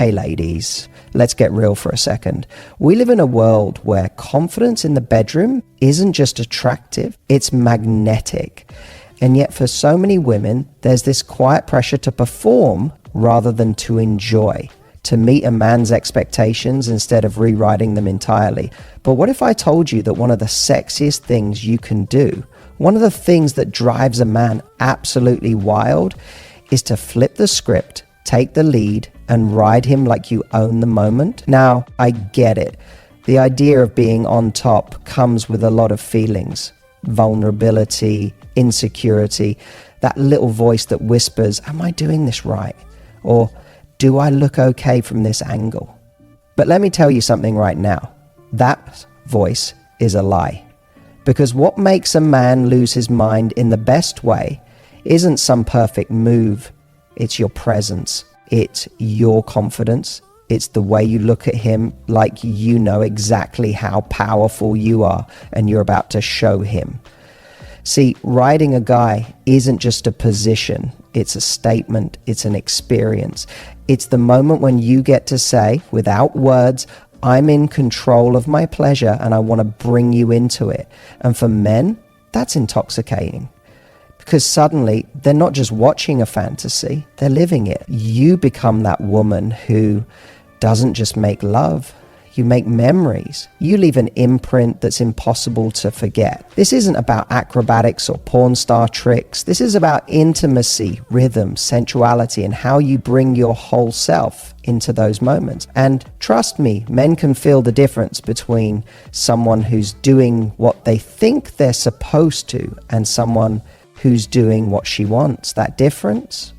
Hey ladies, let's get real for a second. We live in a world where confidence in the bedroom isn't just attractive, it's magnetic. And yet for so many women, there's this quiet pressure to perform rather than to enjoy, to meet a man's expectations instead of rewriting them entirely. But what if I told you that one of the sexiest things you can do, one of the things that drives a man absolutely wild, is to flip the script, take the lead, and ride him like you own the moment? Now, I get it. The idea of being on top comes with a lot of feelings. Vulnerability, insecurity, that little voice that whispers, am I doing this right? Or do I look okay from this angle? But let me tell you something right now. That voice is a lie. Because what makes a man lose his mind in the best way isn't some perfect move. It's your presence. It's your confidence. It's the way you look at him like you know exactly how powerful you are and you're about to show him. See, riding a guy isn't just a position. It's a statement. It's an experience. It's the moment when you get to say, without words, I'm in control of my pleasure and I want to bring you into it. And for men, that's intoxicating. Because suddenly, they're not just watching a fantasy, they're living it. You become that woman who doesn't just make love, you make memories. You leave an imprint that's impossible to forget. This isn't about acrobatics or porn star tricks. This is about intimacy, rhythm, sensuality, and how you bring your whole self into those moments. And trust me, men can feel the difference between someone who's doing what they think they're supposed to and someone who's doing what she wants. That difference,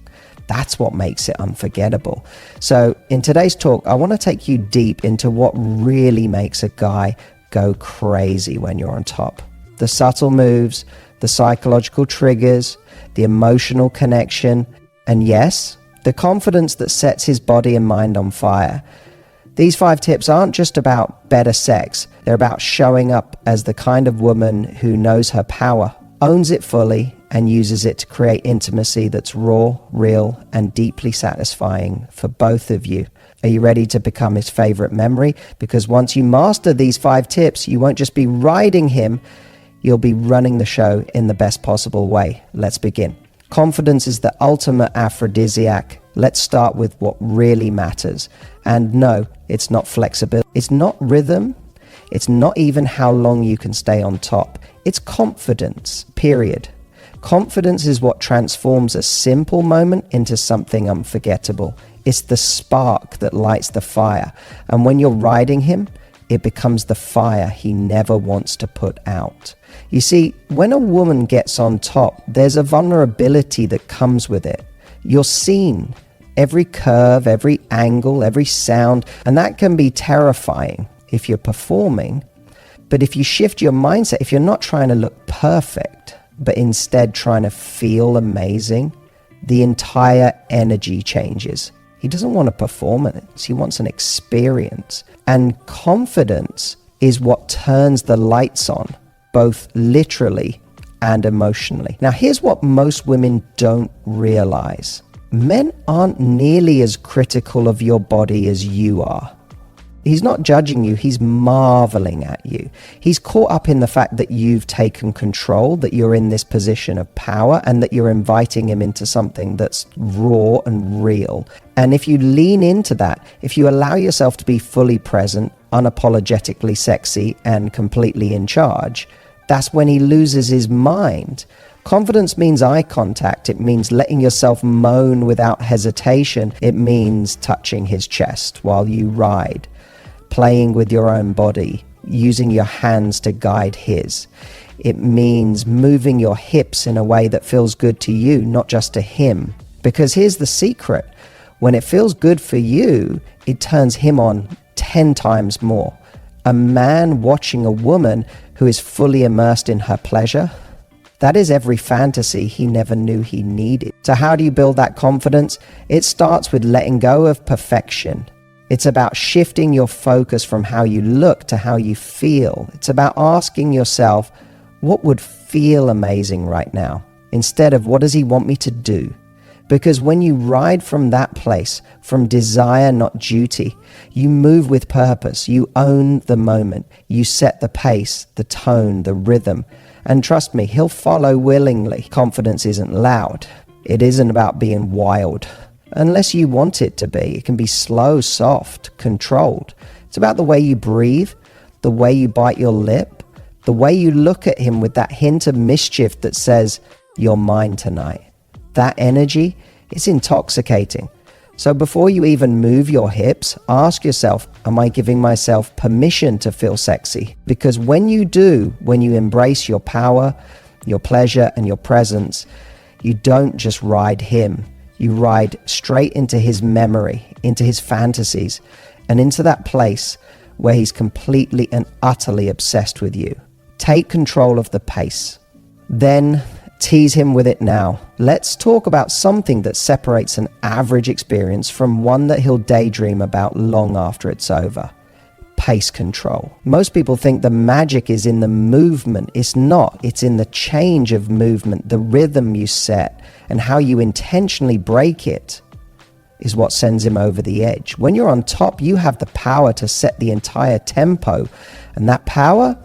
that's what makes it unforgettable. So in today's talk, I want to take you deep into what really makes a guy go crazy when you're on top. The subtle moves, the psychological triggers, the emotional connection, and yes, the confidence that sets his body and mind on fire. These 5 tips aren't just about better sex. They're about showing up as the kind of woman who knows her power, owns it fully, and uses it to create intimacy that's raw, real, and deeply satisfying for both of you. Are you ready to become his favorite memory? Because once you master these 5 tips, you won't just be riding him, you'll be running the show in the best possible way. Let's begin. Confidence is the ultimate aphrodisiac. Let's start with what really matters. And no, it's not flexibility. It's not rhythm. It's not even how long you can stay on top. It's confidence, period. Confidence is what transforms a simple moment into something unforgettable. It's the spark that lights the fire. And when you're riding him, it becomes the fire he never wants to put out. You see, when a woman gets on top, there's a vulnerability that comes with it. You're seen. Every curve, every angle, every sound, and that can be terrifying if you're performing. But if you shift your mindset, if you're not trying to look perfect, but instead trying to feel amazing, the entire energy changes. He doesn't want a performance, he wants an experience. And confidence is what turns the lights on, both literally and emotionally. Now, here's what most women don't realize. Men aren't nearly as critical of your body as you are. He's not judging you, he's marveling at you. He's caught up in the fact that you've taken control, that you're in this position of power, and that you're inviting him into something that's raw and real. And if you lean into that, if you allow yourself to be fully present, unapologetically sexy, and completely in charge, that's when he loses his mind. Confidence means eye contact. It means letting yourself moan without hesitation. It means touching his chest while you ride, playing with your own body, using your hands to guide his. It means moving your hips in a way that feels good to you, not just to him. Because here's the secret. When it feels good for you, it turns him on 10 times more. A man watching a woman who is fully immersed in her pleasure, that is every fantasy he never knew he needed. So how do you build that confidence? It starts with letting go of perfection. It's about shifting your focus from how you look to how you feel. It's about asking yourself, what would feel amazing right now? Instead of, what does he want me to do? Because when you ride from that place, from desire, not duty, you move with purpose, you own the moment, you set the pace, the tone, the rhythm. And trust me, he'll follow willingly. Confidence isn't loud. It isn't about being wild. Unless you want it to be. It can be slow, soft, controlled. It's about the way you breathe, the way you bite your lip, the way you look at him with that hint of mischief that says, "You're mine tonight." That energy is intoxicating. So before you even move your hips, ask yourself, am I giving myself permission to feel sexy? Because when you do, when you embrace your power, your pleasure, and your presence, you don't just ride him. You ride straight into his memory, into his fantasies, and into that place where he's completely and utterly obsessed with you. Take control of the pace. Then tease him with it now. Let's talk about something that separates an average experience from one that he'll daydream about long after it's over. Pace control. Most people think the magic is in the movement. It's not. It's in the change of movement, the rhythm you set, and how you intentionally break it is what sends him over the edge. When you're on top, you have the power to set the entire tempo, and that power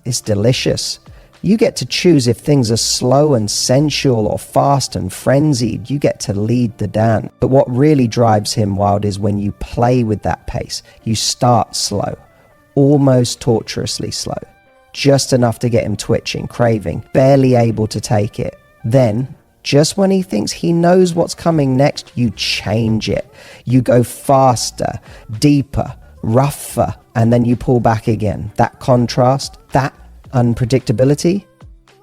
is delicious. You get to choose if things are slow and sensual or fast and frenzied. You get to lead the dance. But what really drives him wild is when you play with that pace. You start slow, almost torturously slow, just enough to get him twitching, craving, barely able to take it. Then, just when he thinks he knows what's coming next, you change it. You go faster, deeper, rougher, and then you pull back again. That contrast, that unpredictability,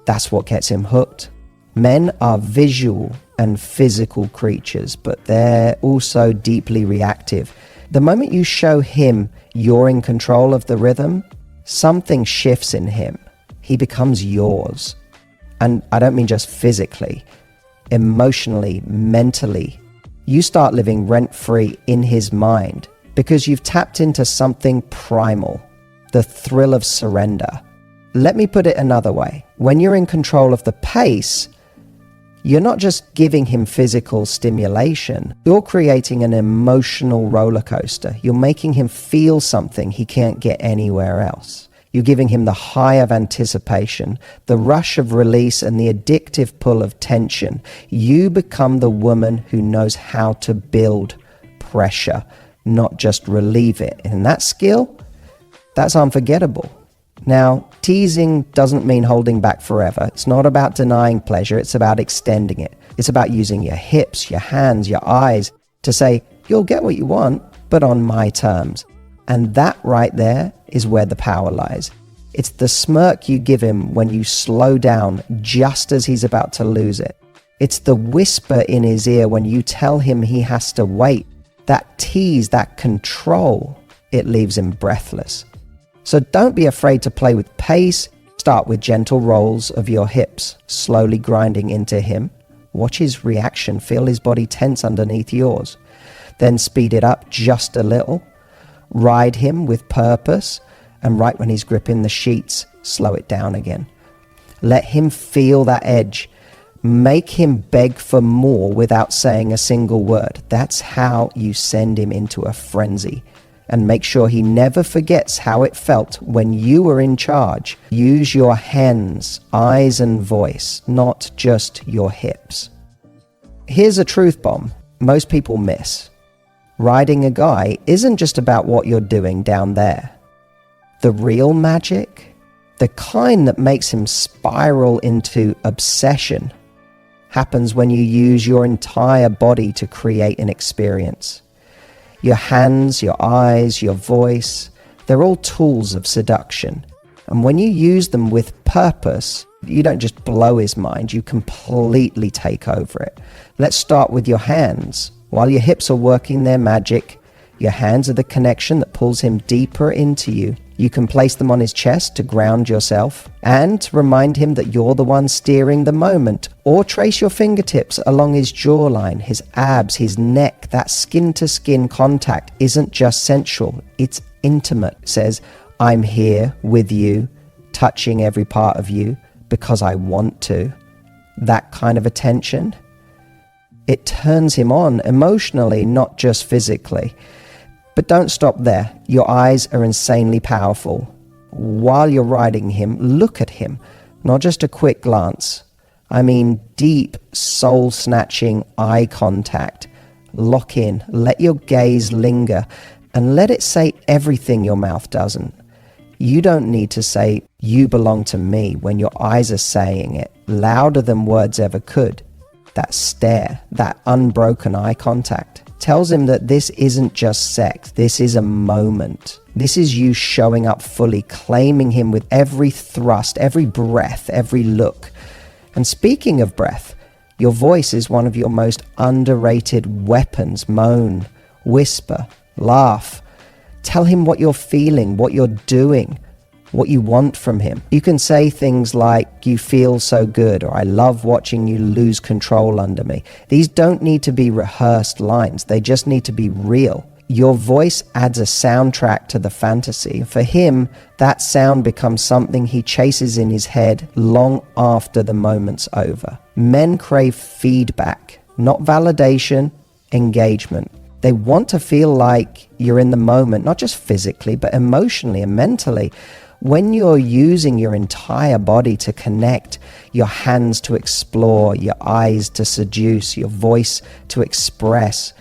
that's what gets him hooked. Men are visual and physical creatures, but they're also deeply reactive. The moment you show him you're in control of the rhythm, something shifts in him. He becomes yours. And I don't mean just physically, emotionally, mentally. You start living rent-free in his mind because you've tapped into something primal, the thrill of surrender. Let me put it another way. When you're in control of the pace, you're not just giving him physical stimulation. You're creating an emotional roller coaster. You're making him feel something he can't get anywhere else. You're giving him the high of anticipation, the rush of release, and the addictive pull of tension. You become the woman who knows how to build pressure, not just relieve it. And that skill, that's unforgettable. Now, teasing doesn't mean holding back forever. It's not about denying pleasure. It's about extending it. It's about using your hips, your hands, your eyes to say, you'll get what you want, but on my terms. And that right there is where the power lies. It's the smirk you give him when you slow down just as he's about to lose it. It's the whisper in his ear when you tell him he has to wait. That tease, that control, it leaves him breathless. So don't be afraid to play with pace. Start with gentle rolls of your hips, slowly grinding into him. Watch his reaction, feel his body tense underneath yours. Then speed it up just a little. Ride him with purpose, and right when he's gripping the sheets, slow it down again. Let him feel that edge. Make him beg for more without saying a single word. That's how you send him into a frenzy. And make sure he never forgets how it felt when you were in charge. Use your hands, eyes, and voice, not just your hips. Here's a truth bomb most people miss. Riding a guy isn't just about what you're doing down there. The real magic, the kind that makes him spiral into obsession, happens when you use your entire body to create an experience. Your hands, your eyes, your voice, they're all tools of seduction. And when you use them with purpose, you don't just blow his mind, you completely take over it. Let's start with your hands. While your hips are working their magic, your hands are the connection that pulls him deeper into you. You can place them on his chest to ground yourself and remind him that you're the one steering the moment. Or trace your fingertips along his jawline, his abs, his neck. That skin-to-skin contact isn't just sensual, it's intimate. It says, I'm here with you, touching every part of you because I want to. That kind of attention, It turns him on emotionally, not just physically. But don't stop there. Your eyes are insanely powerful. While you're riding him, look at him, not just a quick glance. I mean deep, soul-snatching eye contact. Lock in, let your gaze linger, and let it say everything your mouth doesn't. You don't need to say, "You belong to me," when your eyes are saying it, louder than words ever could. That stare, that unbroken eye contact, tells him that this isn't just sex, this is a moment. This is you showing up fully, claiming him with every thrust, every breath, every look. And speaking of breath, your voice is one of your most underrated weapons. Moan, whisper, laugh. Tell him what you're feeling, what you're doing, what you want from him. You can say things like, "You feel so good," or "I love watching you lose control under me." These don't need to be rehearsed lines. They just need to be real. Your voice adds a soundtrack to the fantasy. For him, that sound becomes something he chases in his head long after the moment's over. Men crave feedback, not validation, engagement. They want to feel like you're in the moment, not just physically, but emotionally and mentally. When you're using your entire body to connect, your hands to explore, your eyes to seduce, your voice to express,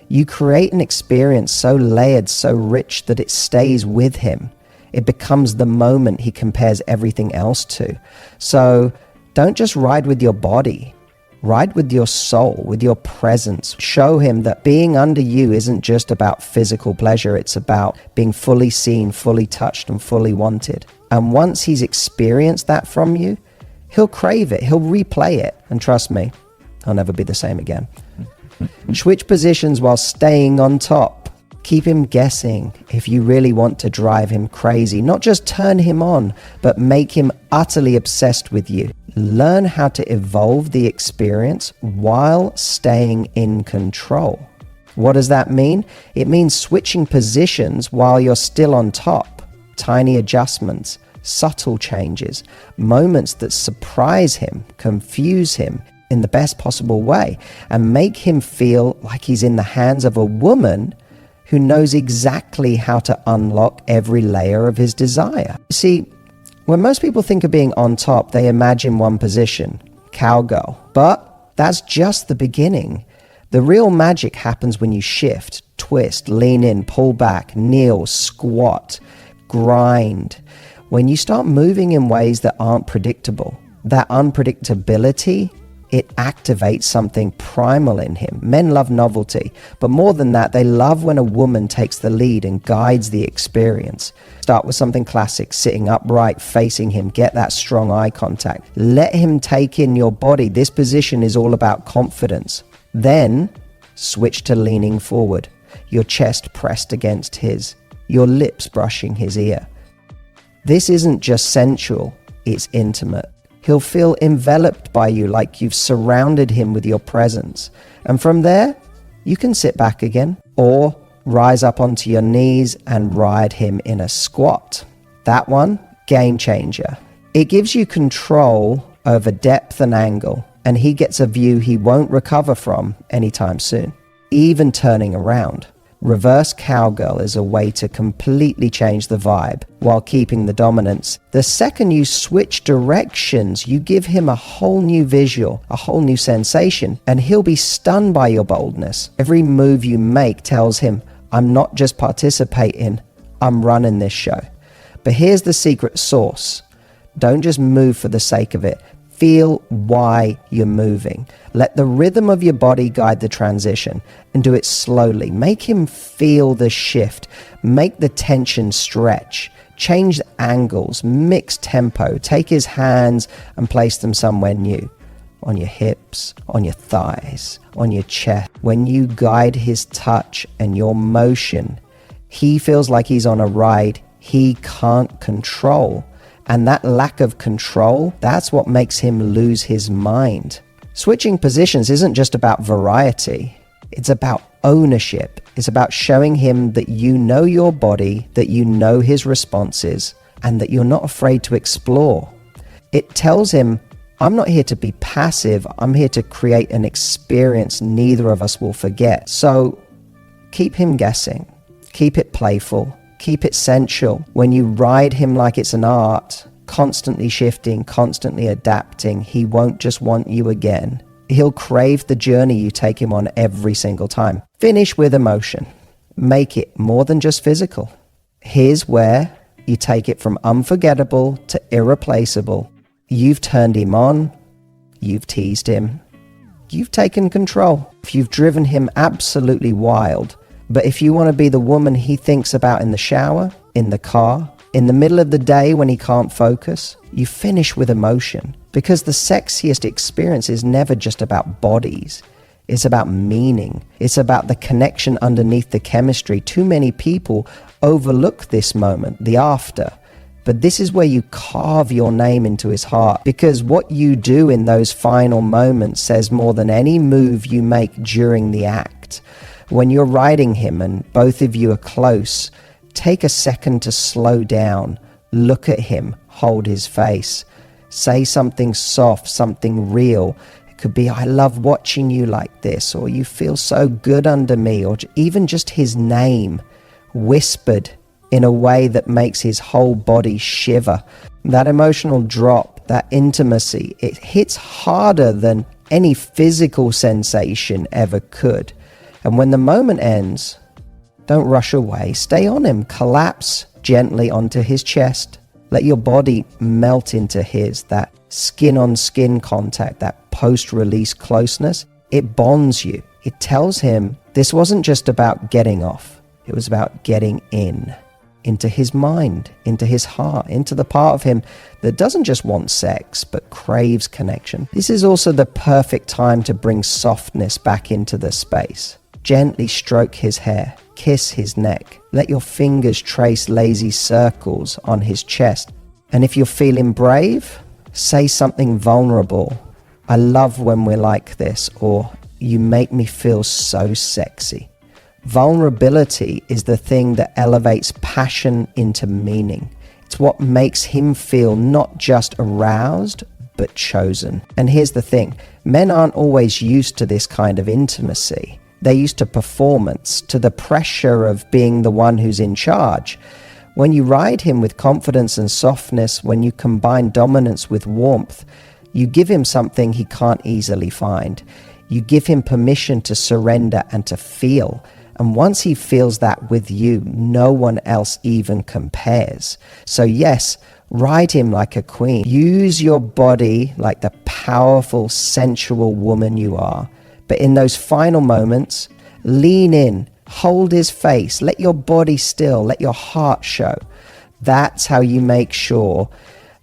you create an experience so layered, so rich that it stays with him. It becomes the moment he compares everything else to. So don't just ride with your body. Ride with your soul, with your presence. Show him that being under you isn't just about physical pleasure. It's about being fully seen, fully touched, and fully wanted. And once he's experienced that from you, he'll crave it. He'll replay it. And trust me, he'll never be the same again. Switch positions while staying on top. Keep him guessing if you really want to drive him crazy. Not just turn him on, but make him utterly obsessed with you. Learn how to evolve the experience while staying in control. What does that mean? It means switching positions while you're still on top. Tiny adjustments, subtle changes, moments that surprise him, confuse him in the best possible way, and make him feel like he's in the hands of a woman who knows exactly how to unlock every layer of his desire. See, when most people think of being on top, they imagine one position, cowgirl. But that's just the beginning. The real magic happens when you shift, twist, lean in, pull back, kneel, squat, grind. When you start moving in ways that aren't predictable, that unpredictability, it activates something primal in him. Men love novelty, but more than that, they love when a woman takes the lead and guides the experience. Start with something classic, sitting upright, facing him, get that strong eye contact. Let him take in your body. This position is all about confidence. Then switch to leaning forward, your chest pressed against his, your lips brushing his ear. This isn't just sensual, it's intimate. He'll feel enveloped by you like you've surrounded him with your presence. And from there, you can sit back again or rise up onto your knees and ride him in a squat. That one, game changer. It gives you control over depth and angle, and he gets a view he won't recover from anytime soon, even turning around. Reverse cowgirl is a way to completely change the vibe while keeping the dominance. The second you switch directions, you give him a whole new visual, a whole new sensation, and he'll be stunned by your boldness. Every move you make tells him, "I'm not just participating, I'm running this show." But here's the secret sauce. Don't just move for the sake of it. Feel why you're moving. Let the rhythm of your body guide the transition, and do it slowly. Make him feel the shift. Make the tension stretch. Change angles, mix tempo. Take his hands and place them somewhere new. On your hips, on your thighs, on your chest. When you guide his touch and your motion, he feels like he's on a ride he can't control. And that lack of control, that's what makes him lose his mind. Switching positions isn't just about variety. It's about ownership. It's about showing him that you know your body, that you know his responses, and that you're not afraid to explore. It tells him, I'm not here to be passive. I'm here to create an experience neither of us will forget. So keep him guessing. Keep it playful. Keep it sensual. When you ride him like it's an art, constantly shifting, constantly adapting, he won't just want you again. He'll crave the journey you take him on every single time. Finish with emotion. Make it more than just physical. Here's where you take it from unforgettable to irreplaceable. You've turned him on. You've teased him. You've taken control. If you've driven him absolutely wild. But if you want to be the woman he thinks about in the shower, in the car, in the middle of the day when he can't focus, you finish with emotion. Because the sexiest experience is never just about bodies. It's about meaning. It's about the connection underneath the chemistry. Too many people overlook this moment, the after. But this is where you carve your name into his heart, because what you do in those final moments says more than any move you make during the act. When you're riding him and both of you are close, take a second to slow down, look at him, hold his face, say something soft, something real. It could be, I love watching you like this, or you feel so good under me, or even just his name, whispered in a way that makes his whole body shiver. That emotional drop, that intimacy, it hits harder than any physical sensation ever could. And when the moment ends, don't rush away. Stay on him. Collapse gently onto his chest. Let your body melt into his. That skin-on-skin contact, that post-release closeness, it bonds you. It tells him this wasn't just about getting off. It was about getting in. Into his mind, into his heart, into the part of him that doesn't just want sex, but craves connection. This is also the perfect time to bring softness back into the space. Gently stroke his hair, kiss his neck. Let your fingers trace lazy circles on his chest. And if you're feeling brave, say something vulnerable. I love when we're like this, or you make me feel so sexy. Vulnerability is the thing that elevates passion into meaning. It's what makes him feel not just aroused, but chosen. And here's the thing, men aren't always used to this kind of intimacy. They're used to performance, to the pressure of being the one who's in charge. When you ride him with confidence and softness, when you combine dominance with warmth, you give him something he can't easily find. You give him permission to surrender and to feel. And once he feels that with you, no one else even compares. So yes, ride him like a queen. Use your body like the powerful, sensual woman you are. But in those final moments, lean in, hold his face, let your body still, let your heart show. That's how you make sure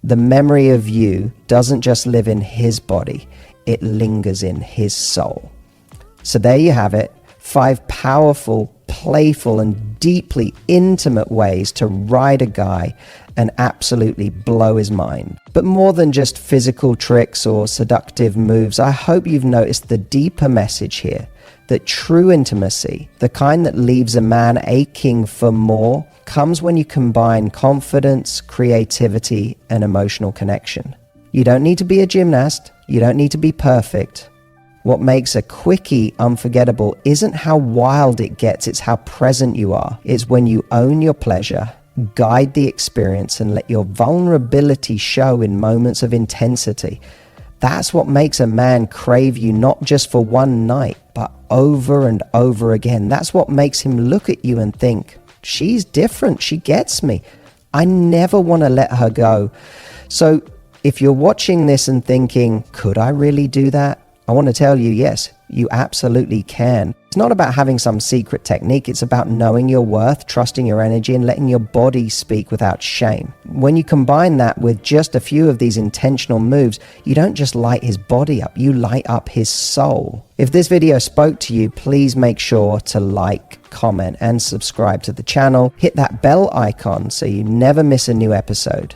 the memory of you doesn't just live in his body, it lingers in his soul. So there you have it, 5 powerful, playful, and deeply intimate ways to ride a guy and absolutely blow his mind. But more than just physical tricks or seductive moves, I hope you've noticed the deeper message here, that true intimacy, the kind that leaves a man aching for more, comes when you combine confidence, creativity, and emotional connection. You don't need to be a gymnast. You don't need to be perfect. What makes a quickie unforgettable isn't how wild it gets, it's how present you are. It's when you own your pleasure, guide the experience, and let your vulnerability show in moments of intensity. That's what makes a man crave you not just for one night, but over and over again. That's what makes him look at you and think, she's different, she gets me. I never want to let her go. So if you're watching this and thinking, could I really do that? I want to tell you, yes, you absolutely can. It's not about having some secret technique. It's about knowing your worth, trusting your energy, and letting your body speak without shame. When you combine that with just a few of these intentional moves, you don't just light his body up, you light up his soul. If this video spoke to you, please make sure to like, comment, and subscribe to the channel. Hit that bell icon so you never miss a new episode.